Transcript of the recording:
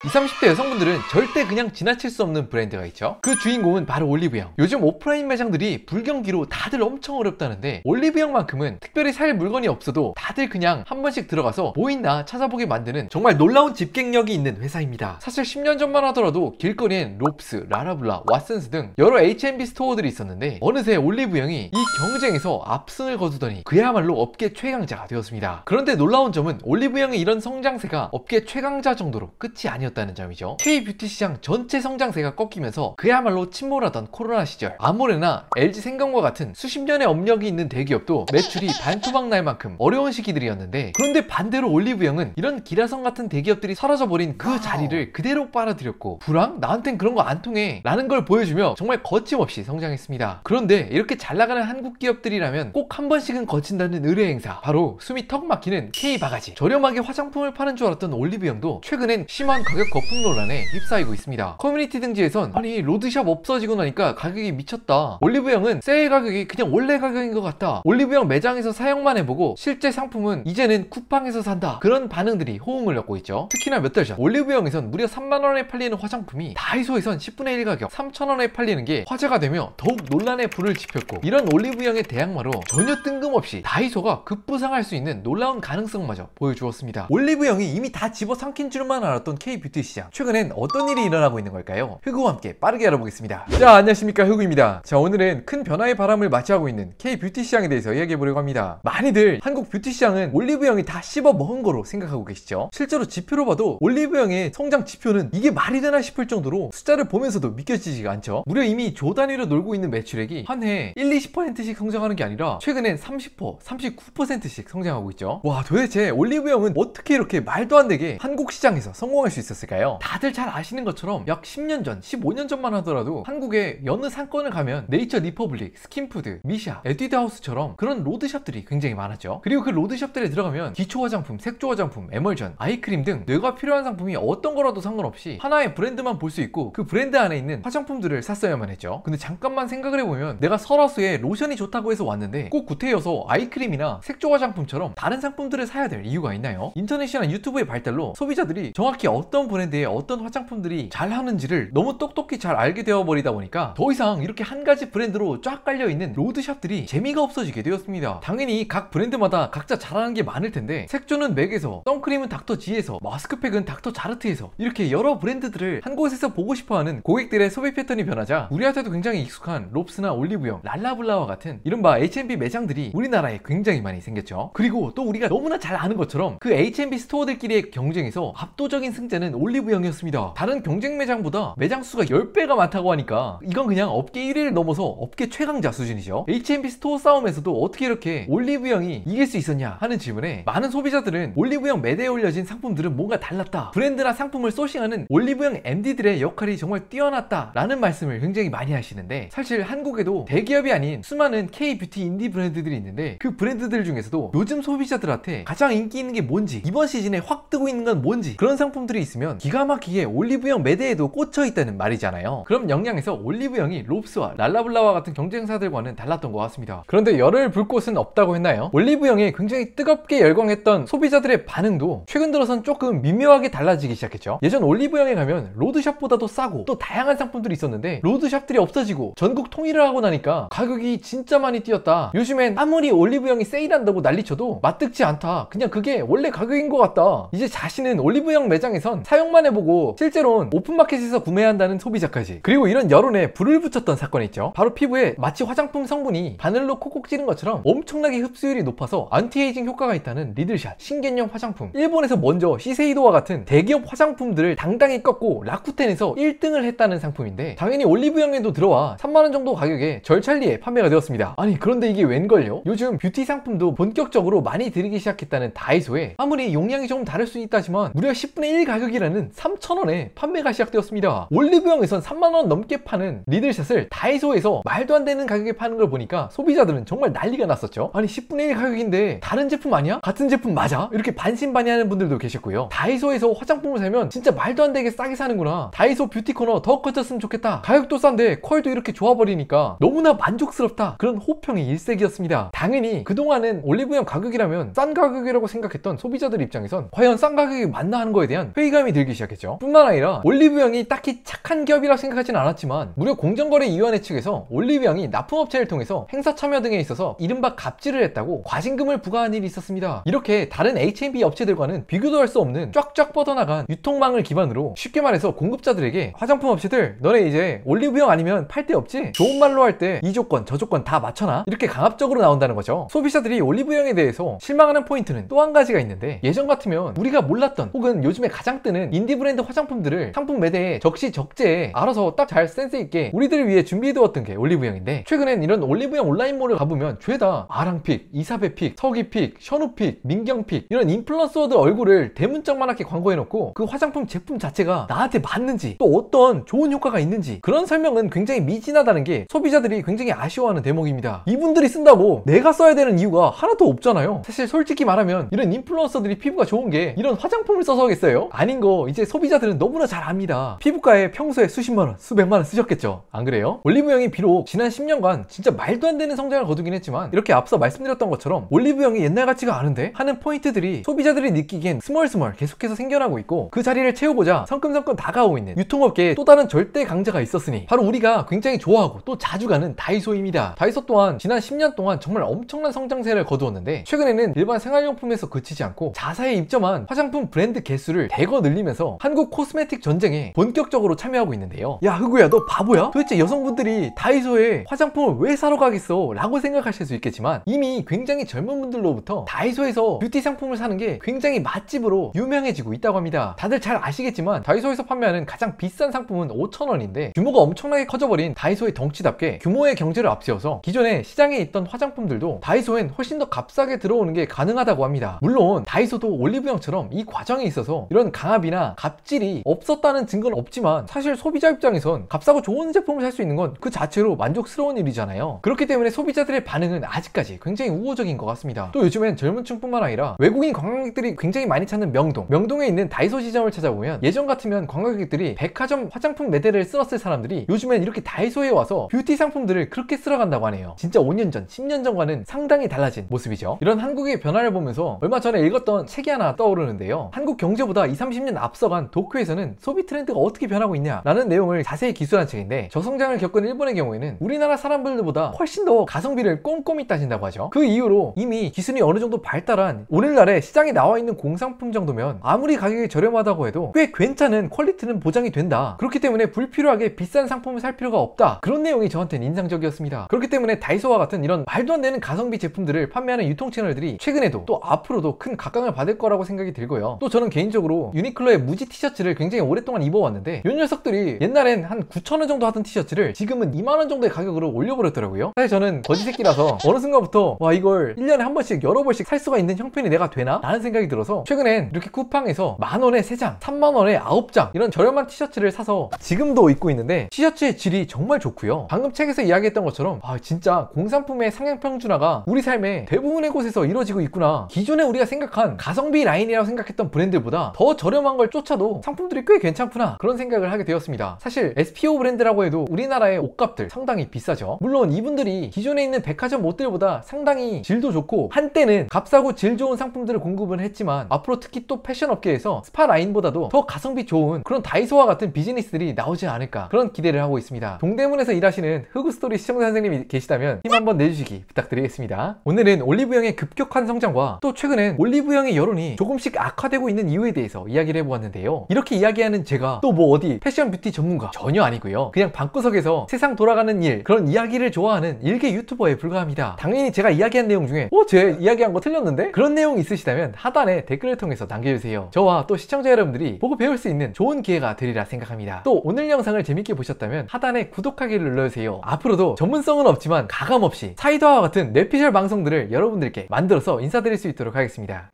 20, 30대 여성분들은 절대 그냥 지나칠 수 없는 브랜드가 있죠. 그 주인공은 바로 올리브영. 요즘 오프라인 매장들이 불경기로 다들 엄청 어렵다는데 올리브영만큼은 특별히 살 물건이 없어도 다들 그냥 한 번씩 들어가서 뭐 있나 찾아보게 만드는 정말 놀라운 집객력이 있는 회사입니다. 사실 10년 전만 하더라도 길거리엔 롭스, 라라블라, 왓슨스 등 여러 H&B 스토어들이 있었는데 어느새 올리브영이 이 경쟁에서 압승을 거두더니 그야말로 업계 최강자가 되었습니다. 그런데 놀라운 점은 올리브영의 이런 성장세가 업계 최강자 정도로 끝이 아니었다는 점이죠. K-뷰티 시장 전체 성장세가 꺾이면서 그야말로 침몰하던 코로나 시절 아모레나 LG생명과 같은 수십 년의 업력이 있는 대기업도 매출이 반토막 날 만큼 어려운 시기들이었는데, 그런데 반대로 올리브영은 이런 기라성 같은 대기업들이 사라져버린 그 자리를 그대로 빨아들였고 불황? 나한텐 그런 거 안 통해 라는 걸 보여주며 정말 거침없이 성장했습니다. 그런데 이렇게 잘 나가는 한국 기업들이라면 꼭 한 번씩은 거친다는 의뢰 행사, 바로 숨이 턱 막히는 K바가지. 저렴하게 화장품을 파는 줄 알았던 올리브영도 최근엔 심한 가격 거품 논란에 휩싸이고 있습니다. 커뮤니티 등지에선 아니 로드샵 없어지고 나니까 가격이 미쳤다, 올리브영은 세일 가격이 그냥 원래 가격인 것 같다, 올리브영 매장에서 사용만 해보고 실제 상품은 이제는 쿠팡에서 산다, 그런 반응들이 호응을 얻고 있죠. 특히나 몇 달 전 올리브영에선 무려 3만원에 팔리는 화장품이 다이소에선 10분의 1 가격 3,000원에 팔리는 게 화제가 되며 더욱 논란의 불을 지폈고, 이런 올리브영의 대항마로 전혀 뜬금없이 다이소가 급부상할 수 있는 놀라운 가능성마저 보여주었습니다. 올리브영이 이미 다 집어삼킨 줄만 알았던 K뷰티 시장, 최근엔 어떤 일이 일어나고 있는 걸까요? 흑우와 함께 빠르게 알아보겠습니다. 자, 안녕하십니까, 흑우입니다. 자, 오늘은 큰 변화의 바람을 맞이하고 있는 K뷰티 시장에 대해서 이야기해보려고 합니다. 많이들 한국 뷰티 시장은 올리브영이 다 씹어 먹은 거로 생각하고 계시죠? 실제로 지표로 봐도 올리브영의 성장 지표는 이게 말이 되나 싶을 정도로 숫자를 보면서도 믿겨지지가 않죠. 무려 이미 조 단위로 놀고 있는 매출액이 한 해 1, 20%씩 성장하는 게 아니라 최근엔 30%, 39%씩 성장하고 있죠. 와, 도대체 올리브영은 어떻게 이렇게 말도 안 되게 한국 시장에서 성공할 수 있었을까요? 다들 잘 아시는 것처럼 약 10년 전, 15년 전만 하더라도 한국의 여느 상권을 가면 네이처 리퍼블릭, 스킨푸드, 미샤, 에뛰드 하우스처럼 그런 로드샵들이 굉장히 많았죠. 그리고 그 로드샵들에 들어가면 기초 화장품, 색조 화장품, 에멀전, 아이크림 등 뇌가 필요한 상품이 어떤 거라도 상관없이 하나의 브랜드만 볼 수 있고 그 브랜드 안에 있는 화장품들을 샀어야만 했죠. 근데 잠깐만 생각을 해보면 내가 설화수에 로션이 좋다고 해서 왔는데 꼭 구태여서 아이크림이나 색조 화장품처럼 다른 상품들을 사야 될 이유가 있나요? 인터넷이나 유튜브의 발달로 소비자들이 정확히 어떤 브랜드의 어떤 화장품들이 잘 하는지를 너무 똑똑히 잘 알게 되어버리다 보니까 더 이상 이렇게 한 가지 브랜드로 쫙 깔려있는 로드샵들이 재미가 없어지게 되었습니다. 당연히 각 브랜드마다 각자 잘하는 게 많을 텐데, 색조는 맥에서, 선크림은 닥터지에서, 마스크팩은 닥터자르트에서 이렇게 여러 브랜드들을 한 곳에서 보고 싶어하는 고객들의 소비 패턴이 변하자 우리한테도 굉장히 익숙한 롭스나 올리브영, 랄라블라와 같은 이른바 H&B 매장들이 우리나라에 굉장히 많이 생겼죠. 그리고 또 우리가 너무나 잘 아는 것처럼 그 H&B 스토어들끼리의 경쟁에서 압도적인 승자는 올리브영이었습니다. 다른 경쟁 매장보다 매장 수가 10배가 많다고 하니까 이건 그냥 업계 1위를 넘어서 업계 최강자 수준이죠. H&B 스토어 싸움에서도 어떻게 이렇게 올리브영이 이길 수 있었냐 하는 질문에 많은 소비자들은 올리브영 매대에 올려진 상품들은 뭔가 달랐다, 브랜드나 상품을 소싱하는 올리브영 MD들의 역할이 정말 뛰어났다 라는 말씀을 굉장히 많이 하시는데, 사실 한국에도 대기업이 아닌 수많은 K뷰티 인디 브랜드들이 있는데 그 브랜드들 중에서도 요즘 소비자들한테 가장 인기 있는 게 뭔지, 이번 시즌에 확 뜨고 있는 건 뭔지, 그런 상품들이 있으면 기가 막히게 올리브영 매대에도 꽂혀 있다는 말이잖아요. 그럼 영양에서 올리브영이 롭스와 랄라블라와 같은 경쟁사들과는 달랐던 것 같습니다. 그런데 열을 불 곳은 없다고 했나요? 올리브영에 굉장히 뜨겁게 열광했던 소비자들의 반응도 최근 들어선 조금 미묘하게 달라지기 시작했죠. 예전 올리브영에 가면 로드샵보다도 싸고 또 다양한 상품들이 있었는데 로드샵들이 없어지고 전국 통일을 하고 나니까 가격이 진짜 많이 뛰었다, 요즘엔 아무리 올리브영이 세일한다고 난리쳐도 맞득지 않다, 그냥 그게 원래 가격인 것 같다, 이제 자신은 올리브영 매장에선 사용만 해보고 실제로는 오픈마켓에서 구매한다는 소비자까지. 그리고 이런 여론에 불을 붙였던 사건이 있죠. 바로 피부에 마치 화장품 성분이 바늘로 콕콕 찌른 것처럼 엄청나게 흡수율이 높아서 안티에이징 효과가 있다는 리들샷 신개념 화장품. 일본에서 먼저 시세이도와 같은 대기업 화장품들을 당당히 꺾고 라쿠텐에서 1등을 했다는 상품인데, 당연히 올리브영에도 들어와 3만원 정도 가격에 절찬리에 판매가 되었습니다. 아니 그런데 이게 웬걸요? 요즘 뷰티 상품도 본격적으로 많이 들이기 시작했다는 다이소에 아무리 용량이 조금 다를 수 있다지만 무려 10분의 1 가격이라는 3,000원에 판매가 시작되었습니다. 올리브영에선 3만원 넘게 파는 리들샷을 다이소에서 말도 안 되는 가격에 파는 걸 보니까 소비자들은 정말 난리가 났었죠. 아니 10분의 1 가격인데 다른 제품 아니야? 같은 제품 맞아? 이렇게 반신반의하는 분들도 계셨고요. 다이소에서 화장품을 사면 진짜 말도 안 되게 싸게 사는구나, 다이소 뷰티 코너 더 커졌으면 좋겠다, 가격도 싼데 퀄도 이렇게 좋아버리니까 너무나 만족스럽다, 그런 호평이 일색이었습니다. 당연히 그동안은 올리브영 가격이라면 싼 가격이라고 생각했던 소비자들 입장에선 과연 싼 가격이 맞나 하는 거에 대한 회의감이 부담이 들기 시작했죠. 뿐만 아니라 올리브영이 딱히 착한 기업이라 생각하진 않았지만 무려 공정거래위원회 측에서 올리브영이 납품업체를 통해서 행사 참여 등에 있어서 이른바 갑질을 했다고 과징금을 부과한 일이 있었습니다. 이렇게 다른 H&B 업체들과는 비교도 할 수 없는 쫙쫙 뻗어나간 유통망을 기반으로 쉽게 말해서 공급자들에게 화장품 업체들 너네 이제 올리브영 아니면 팔 데 없지? 좋은 말로 할 때 이 조건 저 조건 다 맞춰놔? 이렇게 강압적으로 나온다는 거죠. 소비자들이 올리브영에 대해서 실망하는 포인트는 또 한 가지가 있는데 예전 같으면 우리가 몰랐던 혹은 요즘에 가장 뜨는 인디 브랜드 화장품들을 상품 매대에 적시적재에 알아서 딱 잘 센스 있게 우리들을 위해 준비해두었던 게 올리브영인데 최근엔 이런 올리브영 온라인몰을 가보면 죄다 아랑픽, 이사베픽, 서기픽, 션우픽, 민경픽 이런 인플루언서들 얼굴을 대문짝만하게 광고해놓고 그 화장품 제품 자체가 나한테 맞는지 또 어떤 좋은 효과가 있는지 그런 설명은 굉장히 미진하다는 게 소비자들이 굉장히 아쉬워하는 대목입니다. 이분들이 쓴다고 내가 써야 되는 이유가 하나도 없잖아요. 사실 솔직히 말하면 이런 인플루언서들이 피부가 좋은 게 이런 화장품을 써서겠어요? 아닌 거 이제 소비자들은 너무나 잘 압니다. 피부과에 평소에 수십만원, 수백만원 쓰셨겠죠? 안 그래요? 올리브영이 비록 지난 10년간 진짜 말도 안 되는 성장을 거두긴 했지만 이렇게 앞서 말씀드렸던 것처럼 올리브영이 옛날 같지가 않은데 하는 포인트들이 소비자들이 느끼기엔 스멀스멀 계속해서 생겨나고 있고 그 자리를 채우고자 성큼성큼 다가오고 있는 유통업계에 또 다른 절대 강자가 있었으니 바로 우리가 굉장히 좋아하고 또 자주 가는 다이소입니다. 다이소 또한 지난 10년 동안 정말 엄청난 성장세를 거두었는데 최근에는 일반 생활용품에서 그치지 않고 자사에 입점한 화장품 브랜드 개수를 대거 늘리면서 한국 코스메틱 전쟁에 본격적으로 참여하고 있는데요. 야 흑우야 너 바보야? 도대체 여성분들이 다이소에 화장품을 왜 사러 가겠어? 라고 생각하실 수 있겠지만 이미 굉장히 젊은 분들로부터 다이소에서 뷰티 상품을 사는 게 굉장히 맛집으로 유명해지고 있다고 합니다. 다들 잘 아시겠지만 다이소에서 판매하는 가장 비싼 상품은 5,000원인데 규모가 엄청나게 커져버린 다이소의 덩치답게 규모의 경제를 앞세워서 기존에 시장에 있던 화장품들도 다이소엔 훨씬 더 값싸게 들어오는 게 가능하다고 합니다. 물론 다이소도 올리브영처럼 이 과정에 있어서 이런 강압이나 갑질이 없었다는 증거는 없지만 사실 소비자 입장에선 값싸고 좋은 제품을 살 수 있는 건 그 자체로 만족스러운 일이잖아요. 그렇기 때문에 소비자들의 반응은 아직까지 굉장히 우호적인 것 같습니다. 또 요즘엔 젊은 층뿐만 아니라 외국인 관광객들이 굉장히 많이 찾는 명동에 있는 다이소 시장을 찾아보면 예전 같으면 관광객들이 백화점 화장품 매대를 쓸었을 사람들이 요즘엔 이렇게 다이소에 와서 뷰티 상품들을 그렇게 쓸어 간다고 하네요. 진짜 5년 전, 10년 전과는 상당히 달라진 모습이죠. 이런 한국의 변화를 보면서 얼마 전에 읽었던 책이 하나 떠오르는데요. 한국 경제보다 20, 30년 앞서간 도쿄에서는 소비 트렌드가 어떻게 변하고 있냐라는 내용을 자세히 기술한 책인데 저성장을 겪은 일본의 경우에는 우리나라 사람들보다 훨씬 더 가성비를 꼼꼼히 따진다고 하죠. 그 이후로 이미 기술이 어느 정도 발달한 오늘날에 시장에 나와 있는 공산품 정도면 아무리 가격이 저렴하다고 해도 꽤 괜찮은 퀄리티는 보장이 된다. 그렇기 때문에 불필요하게 비싼 상품을 살 필요가 없다. 그런 내용이 저한테는 인상적이었습니다. 그렇기 때문에 다이소와 같은 이런 말도 안 되는 가성비 제품들을 판매하는 유통 채널들이 최근에도 또 앞으로도 큰 각광을 받을 거라고 생각이 들고요. 또 저는 개인적으로 유니클로의 무지 티셔츠를 굉장히 오랫동안 입어왔는데 이 녀석들이 옛날엔 한 9,000원 정도 하던 티셔츠를 지금은 20,000원 정도의 가격으로 올려버렸더라고요. 사실 저는 거지새끼라서 어느 순간부터 와 이걸 1년에 한 번씩 여러 벌씩 살 수가 있는 형편이 내가 되나? 라는 생각이 들어서 최근엔 이렇게 쿠팡에서 10,000원에 3장, 30,000원에 9장 이런 저렴한 티셔츠를 사서 지금도 입고 있는데 티셔츠의 질이 정말 좋고요. 방금 책에서 이야기했던 것처럼 진짜 공산품의 상향 평준화가 우리 삶의 대부분의 곳에서 이루어지고 있구나. 기존에 우리가 생각한 가성비 라인이라고 생각했던 브랜드보다 더 저렴한 걸 쫓아도 상품들이 꽤 괜찮구나 그런 생각을 하게 되었습니다. 사실 SPO 브랜드라고 해도 우리나라의 옷값들 상당히 비싸죠. 물론 이분들이 기존에 있는 백화점 옷들보다 상당히 질도 좋고 한때는 값싸고 질 좋은 상품들을 공급을 했지만 앞으로 특히 또 패션 업계에서 스파 라인보다도 더 가성비 좋은 그런 다이소와 같은 비즈니스들이 나오지 않을까 그런 기대를 하고 있습니다. 동대문에서 일하시는 흑우스토리 시청자 선생님이 계시다면 힘 한번 내주시기 부탁드리겠습니다. 오늘은 올리브영의 급격한 성장과 또 최근엔 올리브영의 여론이 조금씩 악화되고 있는 이유에 대해서 이야기를 해보았는데요. 이렇게 이야기하는 제가 또 뭐 어디 패션 뷰티 전문가 전혀 아니고요. 그냥 방구석에서 세상 돌아가는 일 그런 이야기를 좋아하는 일개 유튜버에 불과합니다. 당연히 제가 이야기한 내용 중에 제 이야기한 거 틀렸는데? 그런 내용 있으시다면 하단에 댓글을 통해서 남겨주세요. 저와 또 시청자 여러분들이 보고 배울 수 있는 좋은 기회가 되리라 생각합니다. 또 오늘 영상을 재밌게 보셨다면 하단에 구독하기를 눌러주세요. 앞으로도 전문성은 없지만 가감없이 사이다와 같은 뇌피셜 방송들을 여러분들께 만들어서 인사드릴 수 있도록 하겠습니다.